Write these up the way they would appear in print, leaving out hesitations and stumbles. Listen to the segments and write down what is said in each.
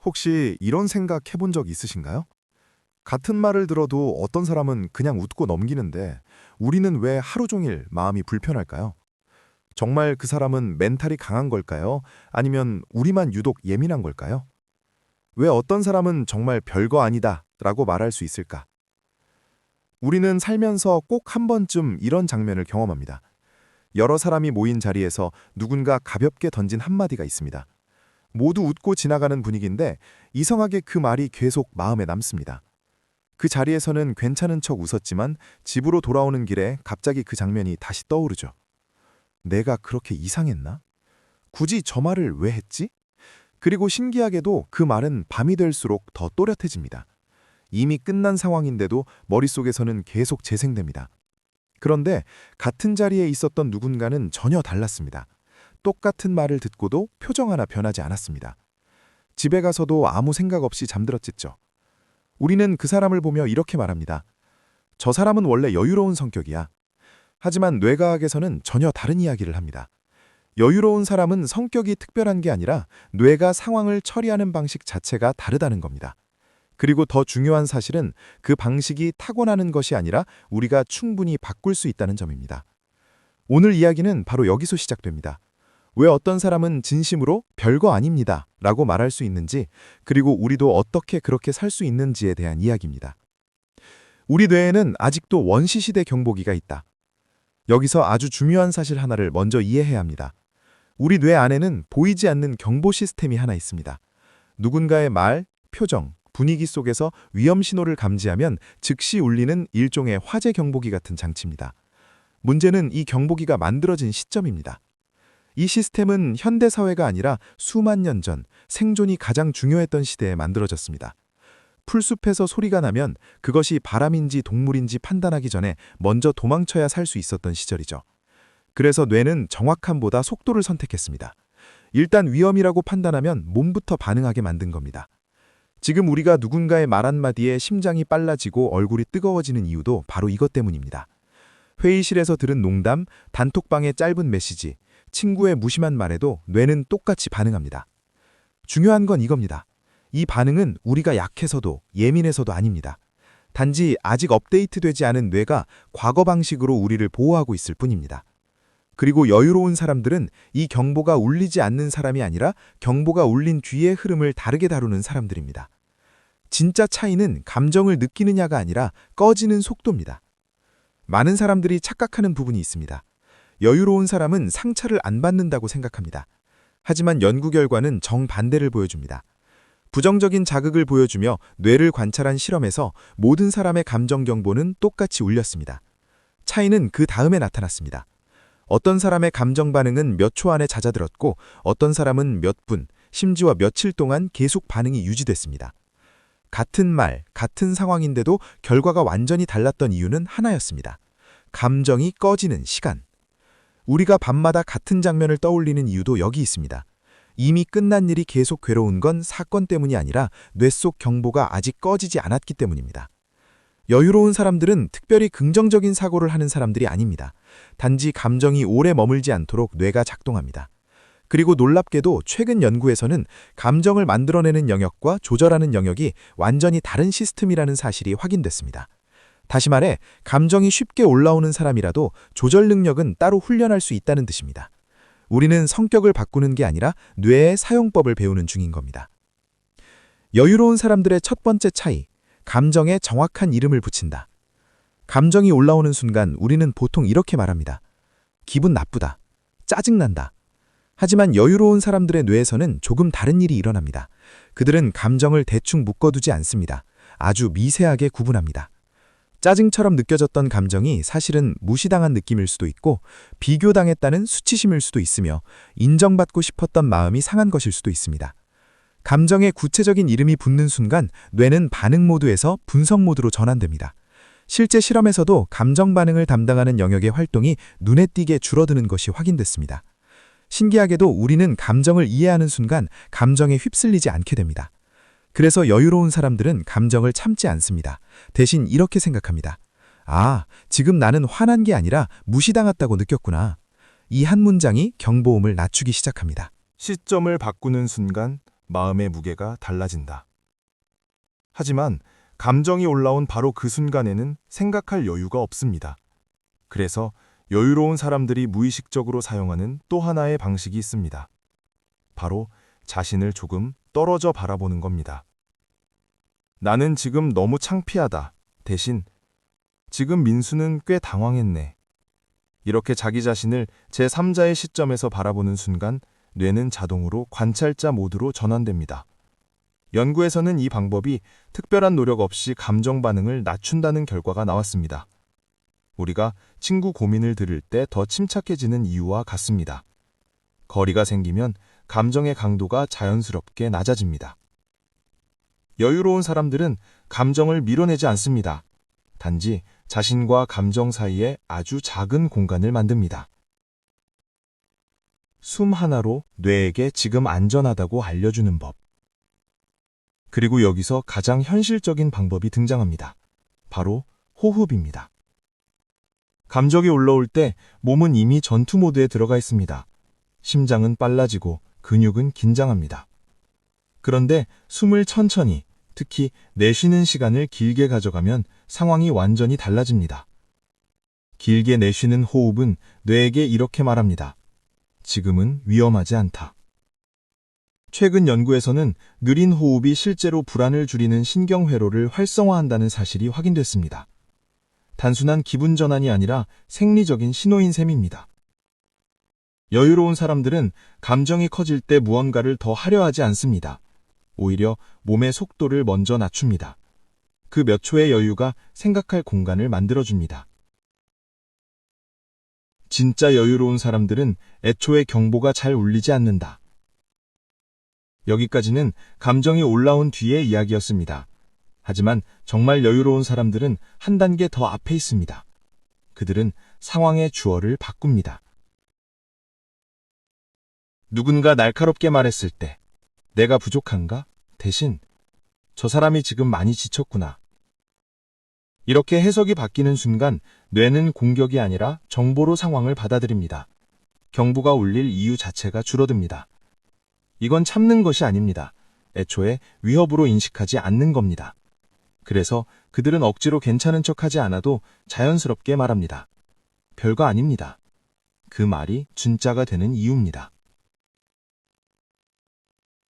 혹시 이런 생각 해본 적 있으신가요? 같은 말을 들어도 어떤 사람은 그냥 웃고 넘기는데 우리는 왜 하루 종일 마음이 불편할까요? 정말 그 사람은 멘탈이 강한 걸까요? 아니면 우리만 유독 예민한 걸까요? 왜 어떤 사람은 정말 별거 아니다 라고 말할 수 있을까? 우리는 살면서 꼭 한 번쯤 이런 장면을 경험합니다. 여러 사람이 모인 자리에서 누군가 가볍게 던진 한마디가 있습니다. 모두 웃고 지나가는 분위기인데 이상하게 그 말이 계속 마음에 남습니다. 그 자리에서는 괜찮은 척 웃었지만 집으로 돌아오는 길에 갑자기 그 장면이 다시 떠오르죠. 내가 그렇게 이상했나? 굳이 저 말을 왜 했지? 그리고 신기하게도 그 말은 밤이 될수록 더 또렷해집니다. 이미 끝난 상황인데도 머릿속에서는 계속 재생됩니다. 그런데 같은 자리에 있었던 누군가는 전혀 달랐습니다. 똑같은 말을 듣고도 표정 하나 변하지 않았습니다. 집에 가서도 아무 생각 없이 잠들었겠죠. 우리는 그 사람을 보며 이렇게 말합니다. 저 사람은 원래 여유로운 성격이야. 하지만 뇌과학에서는 전혀 다른 이야기를 합니다. 여유로운 사람은 성격이 특별한 게 아니라 뇌가 상황을 처리하는 방식 자체가 다르다는 겁니다. 그리고 더 중요한 사실은 그 방식이 타고나는 것이 아니라 우리가 충분히 바꿀 수 있다는 점입니다. 오늘 이야기는 바로 여기서 시작됩니다. 왜 어떤 사람은 진심으로 별거 아닙니다 라고 말할 수 있는지, 그리고 우리도 어떻게 그렇게 살 수 있는지에 대한 이야기입니다. 우리 뇌에는 아직도 원시시대 경보기가 있다. 여기서 아주 중요한 사실 하나를 먼저 이해해야 합니다. 우리 뇌 안에는 보이지 않는 경보 시스템이 하나 있습니다. 누군가의 말, 표정, 분위기 속에서 위험 신호를 감지하면 즉시 울리는 일종의 화재 경보기 같은 장치입니다. 문제는 이 경보기가 만들어진 시점입니다. 이 시스템은 현대 사회가 아니라 수만 년 전 생존이 가장 중요했던 시대에 만들어졌습니다. 풀숲에서 소리가 나면 그것이 바람인지 동물인지 판단하기 전에 먼저 도망쳐야 살 수 있었던 시절이죠. 그래서 뇌는 정확함보다 속도를 선택했습니다. 일단 위험이라고 판단하면 몸부터 반응하게 만든 겁니다. 지금 우리가 누군가의 말 한마디에 심장이 빨라지고 얼굴이 뜨거워지는 이유도 바로 이것 때문입니다. 회의실에서 들은 농담, 단톡방의 짧은 메시지, 친구의 무심한 말에도 뇌는 똑같이 반응합니다. 중요한 건 이겁니다. 이 반응은 우리가 약해서도 예민해서도 아닙니다. 단지 아직 업데이트되지 않은 뇌가 과거 방식으로 우리를 보호하고 있을 뿐입니다. 그리고 여유로운 사람들은 이 경보가 울리지 않는 사람이 아니라 경보가 울린 뒤의 흐름을 다르게 다루는 사람들입니다. 진짜 차이는 감정을 느끼느냐가 아니라 꺼지는 속도입니다. 많은 사람들이 착각하는 부분이 있습니다. 여유로운 사람은 상처를 안 받는다고 생각합니다. 하지만 연구 결과는 정반대를 보여줍니다. 부정적인 자극을 보여주며 뇌를 관찰한 실험에서 모든 사람의 감정 경보는 똑같이 울렸습니다. 차이는 그 다음에 나타났습니다. 어떤 사람의 감정 반응은 몇 초 안에 잦아들었고 어떤 사람은 몇 분, 심지어 며칠 동안 계속 반응이 유지됐습니다. 같은 말, 같은 상황인데도 결과가 완전히 달랐던 이유는 하나였습니다. 감정이 꺼지는 시간. 우리가 밤마다 같은 장면을 떠올리는 이유도 여기 있습니다. 이미 끝난 일이 계속 괴로운 건 사건 때문이 아니라 뇌 속 경보가 아직 꺼지지 않았기 때문입니다. 여유로운 사람들은 특별히 긍정적인 사고를 하는 사람들이 아닙니다. 단지 감정이 오래 머물지 않도록 뇌가 작동합니다. 그리고 놀랍게도 최근 연구에서는 감정을 만들어내는 영역과 조절하는 영역이 완전히 다른 시스템이라는 사실이 확인됐습니다. 다시 말해, 감정이 쉽게 올라오는 사람이라도 조절 능력은 따로 훈련할 수 있다는 뜻입니다. 우리는 성격을 바꾸는 게 아니라 뇌의 사용법을 배우는 중인 겁니다. 여유로운 사람들의 첫 번째 차이, 감정에 정확한 이름을 붙인다. 감정이 올라오는 순간 우리는 보통 이렇게 말합니다. 기분 나쁘다. 짜증난다. 하지만 여유로운 사람들의 뇌에서는 조금 다른 일이 일어납니다. 그들은 감정을 대충 묶어두지 않습니다. 아주 미세하게 구분합니다. 짜증처럼 느껴졌던 감정이 사실은 무시당한 느낌일 수도 있고 비교당했다는 수치심일 수도 있으며 인정받고 싶었던 마음이 상한 것일 수도 있습니다. 감정에 구체적인 이름이 붙는 순간 뇌는 반응 모드에서 분석 모드로 전환됩니다. 실제 실험에서도 감정 반응을 담당하는 영역의 활동이 눈에 띄게 줄어드는 것이 확인됐습니다. 신기하게도 우리는 감정을 이해하는 순간 감정에 휩쓸리지 않게 됩니다. 그래서 여유로운 사람들은 감정을 참지 않습니다. 대신 이렇게 생각합니다. 아, 지금 나는 화난 게 아니라 무시당했다고 느꼈구나. 이 한 문장이 경보음을 낮추기 시작합니다. 시점을 바꾸는 순간 마음의 무게가 달라진다. 하지만 감정이 올라온 바로 그 순간에는 생각할 여유가 없습니다. 그래서 여유로운 사람들이 무의식적으로 사용하는 또 하나의 방식이 있습니다. 바로 자신을 조금 떨어져 바라보는 겁니다. 나는 지금 너무 창피하다. 대신 지금 민수는 꽤 당황했네. 이렇게 자기 자신을 제3자의 시점에서 바라보는 순간 뇌는 자동으로 관찰자 모드로 전환됩니다. 연구에서는 이 방법이 특별한 노력 없이 감정 반응을 낮춘다는 결과가 나왔습니다. 우리가 친구 고민을 들을 때 더 침착해지는 이유와 같습니다. 거리가 생기면 감정의 강도가 자연스럽게 낮아집니다. 여유로운 사람들은 감정을 밀어내지 않습니다. 단지 자신과 감정 사이에 아주 작은 공간을 만듭니다. 숨 하나로 뇌에게 지금 안전하다고 알려주는 법. 그리고 여기서 가장 현실적인 방법이 등장합니다. 바로 호흡입니다. 감정이 올라올 때 몸은 이미 전투 모드에 들어가 있습니다. 심장은 빨라지고 근육은 긴장합니다. 그런데 숨을 천천히, 특히 내쉬는 시간을 길게 가져가면 상황이 완전히 달라집니다. 길게 내쉬는 호흡은 뇌에게 이렇게 말합니다. 지금은 위험하지 않다. 최근 연구에서는 느린 호흡이 실제로 불안을 줄이는 신경회로를 활성화한다는 사실이 확인됐습니다. 단순한 기분 전환이 아니라 생리적인 신호인 셈입니다. 여유로운 사람들은 감정이 커질 때 무언가를 더 하려 하지 않습니다. 오히려 몸의 속도를 먼저 낮춥니다. 그 몇 초의 여유가 생각할 공간을 만들어줍니다. 진짜 여유로운 사람들은 애초에 경보가 잘 울리지 않는다. 여기까지는 감정이 올라온 뒤의 이야기였습니다. 하지만 정말 여유로운 사람들은 한 단계 더 앞에 있습니다. 그들은 상황의 주어를 바꿉니다. 누군가 날카롭게 말했을 때, 내가 부족한가? 대신, 저 사람이 지금 많이 지쳤구나. 이렇게 해석이 바뀌는 순간 뇌는 공격이 아니라 정보로 상황을 받아들입니다. 경보가 울릴 이유 자체가 줄어듭니다. 이건 참는 것이 아닙니다. 애초에 위협으로 인식하지 않는 겁니다. 그래서 그들은 억지로 괜찮은 척하지 않아도 자연스럽게 말합니다. 별거 아닙니다. 그 말이 진짜가 되는 이유입니다.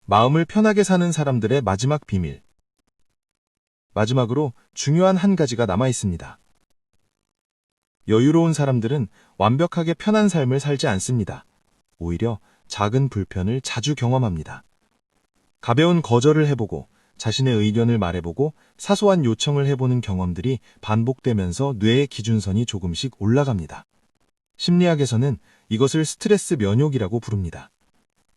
마음을 편하게 사는 사람들의 마지막 비밀. 마지막으로 중요한 한 가지가 남아 있습니다. 여유로운 사람들은 완벽하게 편한 삶을 살지 않습니다. 오히려 작은 불편을 자주 경험합니다. 가벼운 거절을 해보고 자신의 의견을 말해보고 사소한 요청을 해보는 경험들이 반복되면서 뇌의 기준선이 조금씩 올라갑니다. 심리학에서는 이것을 스트레스 면역이라고 부릅니다.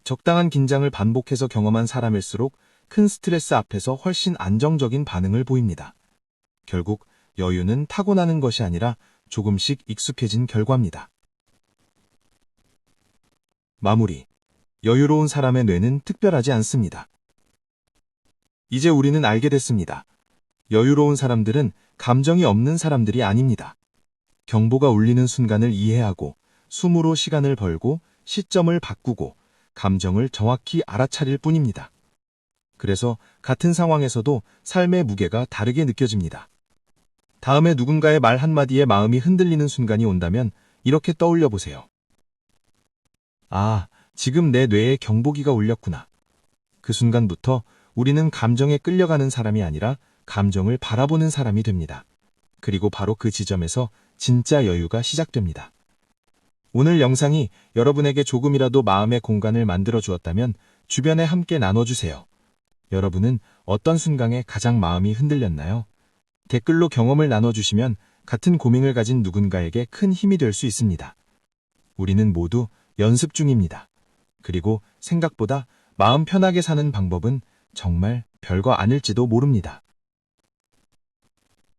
적당한 긴장을 반복해서 경험한 사람일수록 큰 스트레스 앞에서 훨씬 안정적인 반응을 보입니다. 결국 여유는 타고나는 것이 아니라 조금씩 익숙해진 결과입니다. 마무리. 여유로운 사람의 뇌는 특별하지 않습니다. 이제 우리는 알게 됐습니다. 여유로운 사람들은 감정이 없는 사람들이 아닙니다. 경보가 울리는 순간을 이해하고 숨으로 시간을 벌고 시점을 바꾸고 감정을 정확히 알아차릴 뿐입니다. 그래서 같은 상황에서도 삶의 무게가 다르게 느껴집니다. 다음에 누군가의 말 한마디에 마음이 흔들리는 순간이 온다면 이렇게 떠올려 보세요. 아, 지금 내 뇌에 경보기가 울렸구나. 그 순간부터 우리는 감정에 끌려가는 사람이 아니라 감정을 바라보는 사람이 됩니다. 그리고 바로 그 지점에서 진짜 여유가 시작됩니다. 오늘 영상이 여러분에게 조금이라도 마음의 공간을 만들어 주었다면 주변에 함께 나눠주세요. 여러분은 어떤 순간에 가장 마음이 흔들렸나요? 댓글로 경험을 나눠주시면 같은 고민을 가진 누군가에게 큰 힘이 될 수 있습니다. 우리는 모두 연습 중입니다. 그리고 생각보다 마음 편하게 사는 방법은 정말 별거 아닐지도 모릅니다.